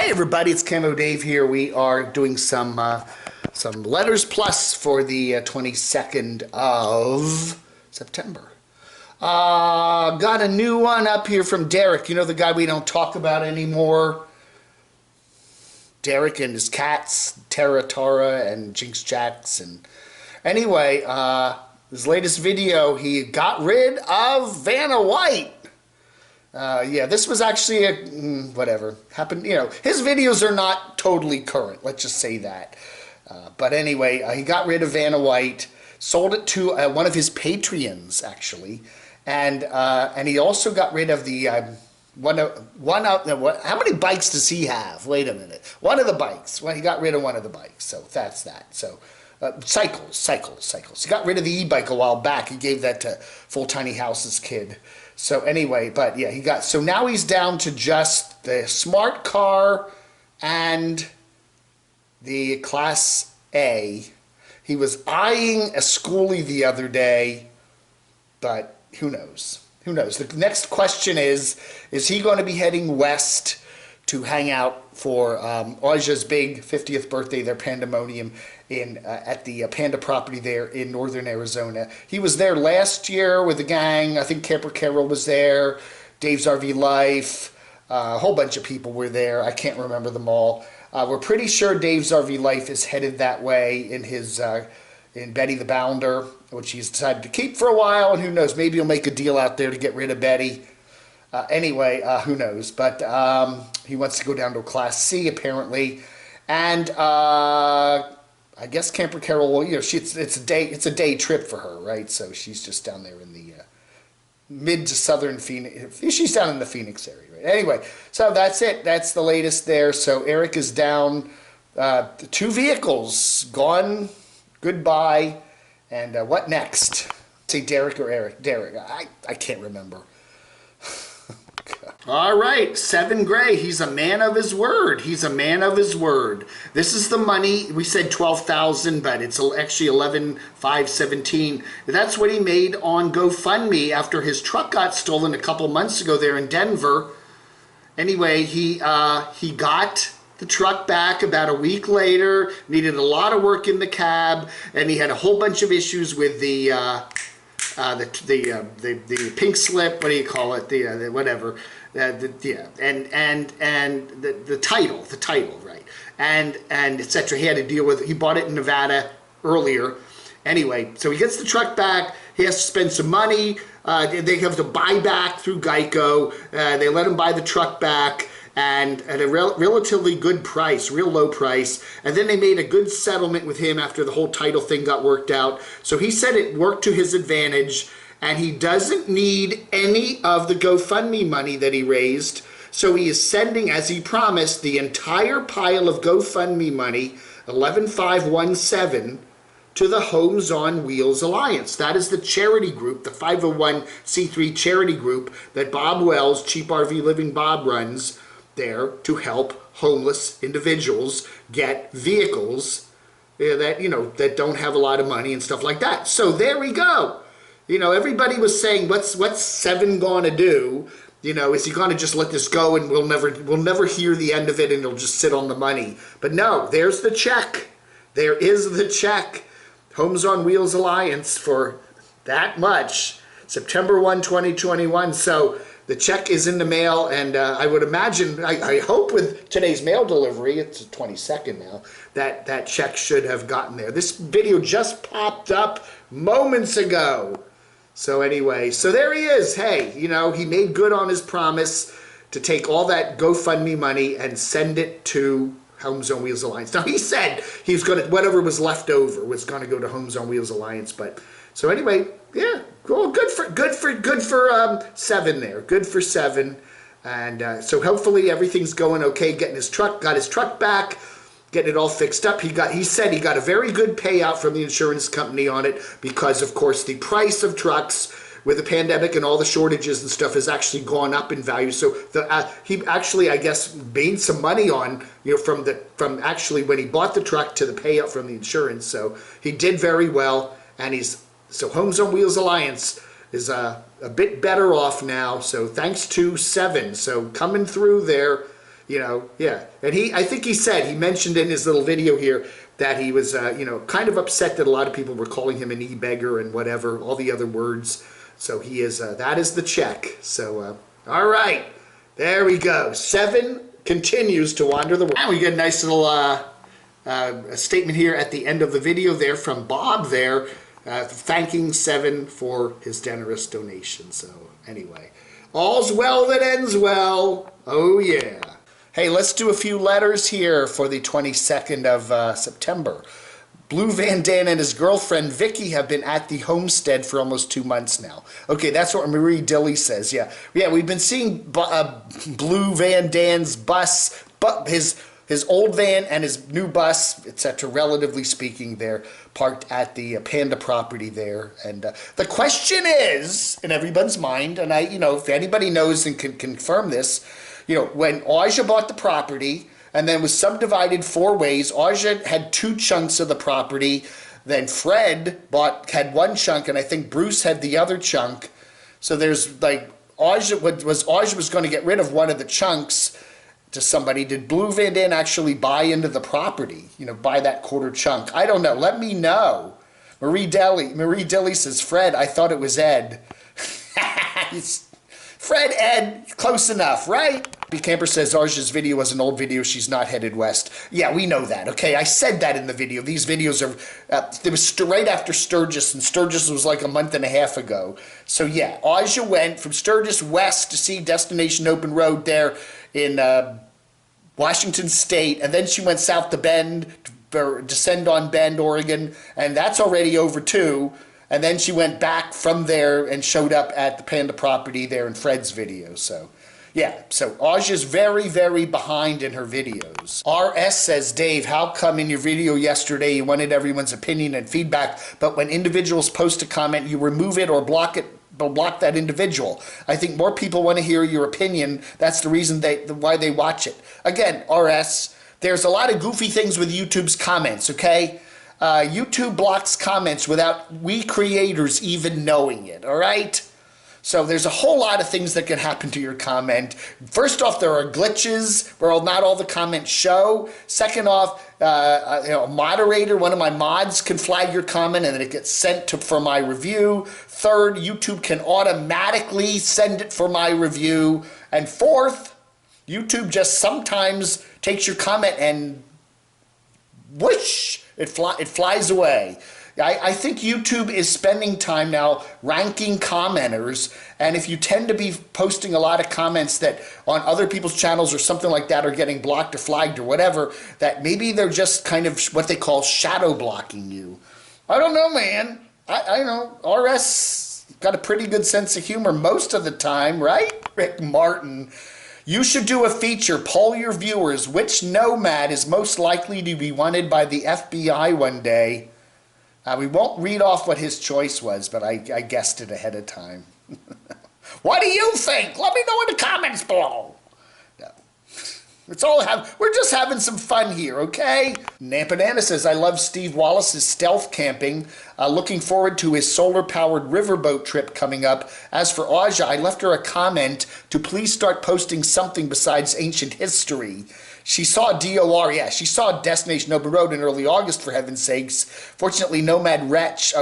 Hey everybody, it's Camo Dave here. We are doing some letters plus for the 22nd of September. Got a new one up here from Derek. You know, the guy we don't talk about anymore. Derek and his cats, Tara, and Jinx Jax. And anyway, his latest video, he got rid of Vanna White. Yeah, this was actually a whatever happened. You know, his videos are not totally current. Let's just say that. But anyway, he got rid of Vanna White, sold it to one of his Patreons actually, and he also got rid of the how many bikes does he have? Wait a minute, one of the bikes. Well, he got rid of one of the bikes, so that's that. So. Cycles. He got rid of the e-bike a while back. He gave that to Full Tiny House's kid. So anyway, but yeah, so now he's down to just the smart car and the Class A. He was eyeing a schoolie the other day, but who knows? Who knows? The next question is he going to be heading west to hang out for Aja's big 50th birthday, their pandemonium at the Panda property there in northern Arizona. He was there last year with the gang. I think Camper Carol was there, Dave's RV Life, a whole bunch of people were there. I can't remember them all. We're pretty sure Dave's RV Life is headed that way in his in Betty the Bounder, which he's decided to keep for a while, and who knows, maybe he'll make a deal out there to get rid of Betty. Anyway, who knows? But he wants to go down to a Class C apparently, and I guess Camper Carol will. You know, it's a day trip for her, right? So she's just down there in the mid to southern Phoenix. She's down in the Phoenix area, right? Anyway, so that's it. That's the latest there. So Eric is down. 2 vehicles gone. Goodbye. And what next? Say Derek or Eric? Derek. I can't remember. All right, 7 Gray. He's a man of his word. He's a man of his word. This is the money. We said 12,000, but it's actually 11,517. That's what he made on GoFundMe after his truck got stolen a couple months ago there in Denver. Anyway, he got the truck back about a week later. Needed a lot of work in the cab, and he had a whole bunch of issues with the pink slip. What do you call it? The whatever. And the title, right? And etc. He had to deal with. He bought it in Nevada earlier. Anyway, so he gets the truck back. He has to spend some money. They have to buy back through Geico. They let him buy the truck back, and at a relatively good price, real low price. And then they made a good settlement with him after the whole title thing got worked out. So he said it worked to his advantage, and he doesn't need any of the GoFundMe money that he raised. So he is sending, as he promised, the entire pile of GoFundMe money, 11,517, to the Homes on Wheels Alliance. That is the charity group, the 501c3 charity group that Bob Wells, Cheap RV Living Bob, runs there to help homeless individuals get vehicles that don't have a lot of money and stuff like that. So there we go. You know, everybody was saying, what's 7 going to do? You know, is he going to just let this go and we'll never hear the end of it and it'll just sit on the money? But no, there's the check. There is the check. Homes on Wheels Alliance for that much. September 1, 2021. So the check is in the mail, and I would imagine, I hope with today's mail delivery, it's the 22nd now, that check should have gotten there. This video just popped up moments ago. So anyway, so there he is. Hey, you know, he made good on his promise to take all that GoFundMe money and send it to Homes on Wheels Alliance. Now, he said he was going to, whatever was left over was going to go to Homes on Wheels Alliance. But so anyway, yeah, cool. Good for 7 there. Good for 7. And so hopefully everything's going okay. Got his truck back. Getting it all fixed up. He said he got a very good payout from the insurance company on it because, of course, the price of trucks with the pandemic and all the shortages and stuff has actually gone up in value. So he actually, I guess, made some money on, you know, from actually when he bought the truck to the payout from the insurance. So he did very well, and so Homes on Wheels Alliance is a bit better off now. So thanks to 7. So coming through there. You know, yeah. And I think he mentioned in his little video here that he was, you know, kind of upset that a lot of people were calling him an e-beggar and whatever, all the other words. So he is, that is the check. So, all right, there we go. 7 continues to wander the world. And we get a nice little a statement here at the end of the video there from Bob there, thanking 7 for his generous donation. So anyway, all's well that ends well. Oh yeah. Hey, let's do a few letters here for the 22nd of September. Blue Van Daan and his girlfriend Vicky have been at the homestead for almost 2 months now. Okay, that's what Marie Dilly says. Yeah, we've been seeing Blue Van Daan's bus, but his old van and his new bus, etc., relatively speaking, they're parked at the Panda property there. And the question is, in everybody's mind, and if anybody knows and can confirm this, when Aja bought the property and then was subdivided 4 ways, Aja had 2 chunks of the property, then Fred had 1 chunk, and I think Bruce had the other chunk. So there's like, Aja was going to get rid of one of the chunks to somebody. Did Blue Van Daan actually buy into the property, buy that 1/4 chunk? I don't know. Let me know. Marie Dilly says, Fred, I thought it was Ed. Fred, Ed, close enough, right? B Camper says Aja's video was an old video. She's not headed west. Yeah, we know that, okay? I said that in the video. These videos are, it was right after Sturgis, and Sturgis was like a month and a half ago. So yeah, Aja went from Sturgis west to see Destination Open Road there in Washington State, and then she went south to Bend, to descend on Bend, Oregon, and that's already over too. And then she went back from there and showed up at the Panda property there in Fred's video. So, yeah. So, Aja's very, very behind in her videos. RS says, Dave, how come in your video yesterday you wanted everyone's opinion and feedback, but when individuals post a comment, you remove it or block that individual? I think more people want to hear your opinion. That's the reason why they watch it. Again, RS, there's a lot of goofy things with YouTube's comments, okay? YouTube blocks comments without we creators even knowing it, all right? So there's a whole lot of things that can happen to your comment. First off, there are glitches where not all the comments show. Second off, a moderator, one of my mods, can flag your comment and then it gets sent for my review. Third, YouTube can automatically send it for my review. And fourth, YouTube just sometimes takes your comment and whoosh, it flies away. I think YouTube is spending time now ranking commenters, and if you tend to be posting a lot of comments that on other people's channels or something like that are getting blocked or flagged or whatever, that maybe they're just kind of what they call shadow blocking you. I don't know, man. I know. RS got a pretty good sense of humor most of the time, right? Rick Martin. You should do a feature, poll your viewers, which nomad is most likely to be wanted by the FBI one day. We won't read off what his choice was, but I guessed it ahead of time. What do you think? Let me know in the comments below. No. We're just having some fun here, okay? Nampanana says, I love Steve Wallace's stealth camping. Looking forward to his solar-powered riverboat trip coming up. As for Aja, I left her a comment to please start posting something besides ancient history. She saw DOR, yeah, she saw Destination Open Road in early August, for heaven's sakes. Fortunately, Nomad Ranch,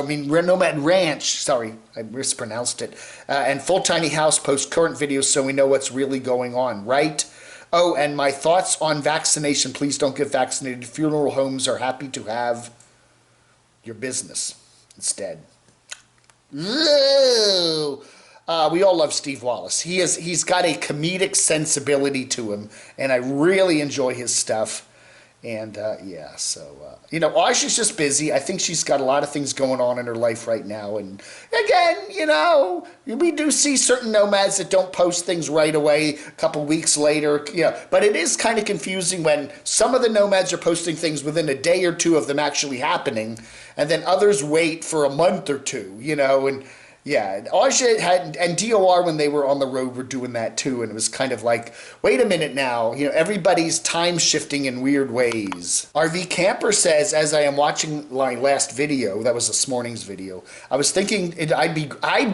sorry, I mispronounced it, and Full Tiny House post current videos so we know what's really going on, right? Oh, and my thoughts on vaccination. Please don't get vaccinated. Funeral homes are happy to have your business instead. Ooh. We all love Steve Wallace. He's got a comedic sensibility to him, and I really enjoy his stuff. And yeah, so Aja's just busy. I think she's got a lot of things going on in her life right now. And again, we do see certain nomads that don't post things right away, a couple weeks later. But it is kind of confusing when some of the nomads are posting things within a day or two of them actually happening, and then others wait for a month or two. And yeah, Aja and DOR when they were on the road were doing that too, and it was kind of like, wait a minute now, everybody's time shifting in weird ways. RV Camper says, as I am watching my last video, that was this morning's video, I was thinking I'd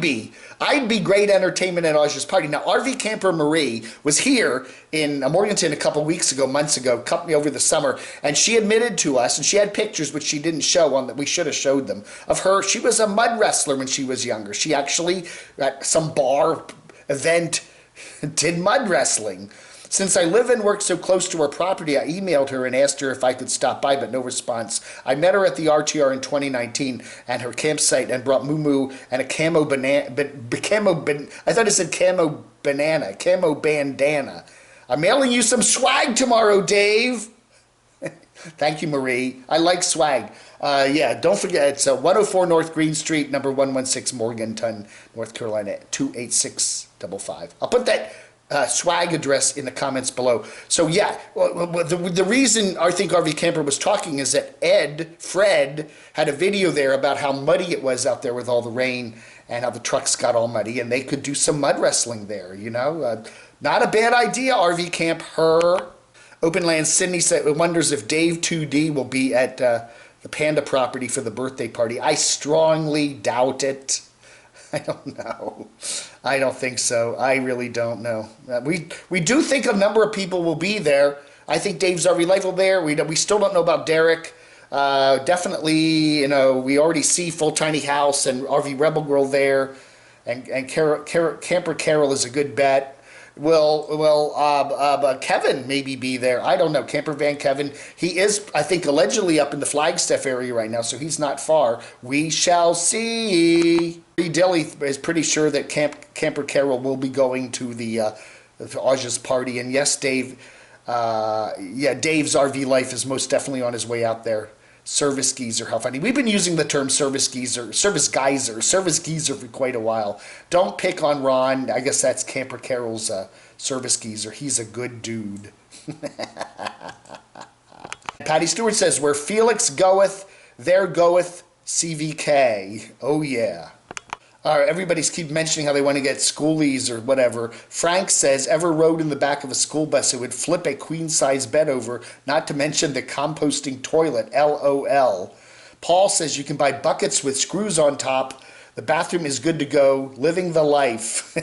be great entertainment at Aja's party. Now RV Camper Marie was here in Morganton a couple weeks ago, months ago, over the summer, and she admitted to us, and she had pictures which she didn't show on that we should have showed them of her. She was a mud wrestler when she was younger. She actually at some bar event did mud wrestling. Since I live and work so close to her property, I emailed her and asked her if I could stop by, but no response. I met her at the RTR in 2019 and her campsite and brought Moo and a camo banana. I thought it said camo banana, camo bandana. I'm mailing you some swag tomorrow, Dave. Thank you, Marie. I like swag. Yeah, don't forget, it's 104 North Green Street, number 116, Morganton, North Carolina, 28655. I'll put that swag address in the comments below. So yeah, the reason I think RV Camper was talking is that Fred, had a video there about how muddy it was out there with all the rain and how the trucks got all muddy, and they could do some mud wrestling there, you know. Not a bad idea, RV Camp. Open Land Sydney wonders if Dave 2D will be at the Panda property for the birthday party. I strongly doubt it. I don't know. I don't think so. I really don't know. We do think a number of people will be there. I think Dave's RV Life will be there. We still don't know about Derek. Definitely, you know, we already see Full Tiny House and RV Rebel Girl there, and Camper Carol is a good bet. Will Kevin maybe be there? I don't know. Campervan Kevin. He is, I think, allegedly up in the Flagstaff area right now, so he's not far. We shall see. Dilly is pretty sure that Camper Carol will be going to the Aja's party, and yes, Dave. Yeah, Dave's RV Life is most definitely on his way out there. Service geezer, how funny. We've been using the term service geyser for quite a while. Don't pick on Ron. I guess that's Camper Carol's service geezer. He's a good dude. Patty Stewart says, where Felix goeth, there goeth CVK. Oh yeah. All right, everybody's keep mentioning how they want to get schoolies or whatever. Frank says, ever rode in the back of a school bus, it would flip a queen-size bed over, not to mention the composting toilet, LOL. Paul says you can buy buckets with screws on top. The bathroom is good to go. Living the life.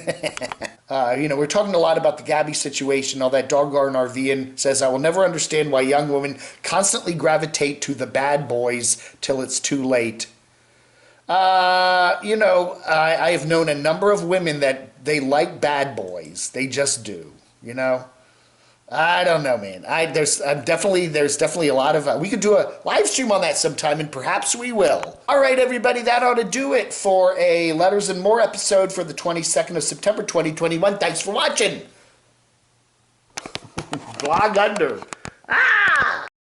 You know, we're talking a lot about the Gabby situation, all that doggone RVing. Says, I will never understand why young women constantly gravitate to the bad boys till it's too late. You know, I have known a number of women that they like bad boys. They just do, you know. I don't know, man. There's definitely a lot of, we could do a live stream on that sometime, and perhaps we will. All right, everybody, that ought to do it for a Letters and More episode for the 22nd of September, 2021. Thanks for watching. Blog under.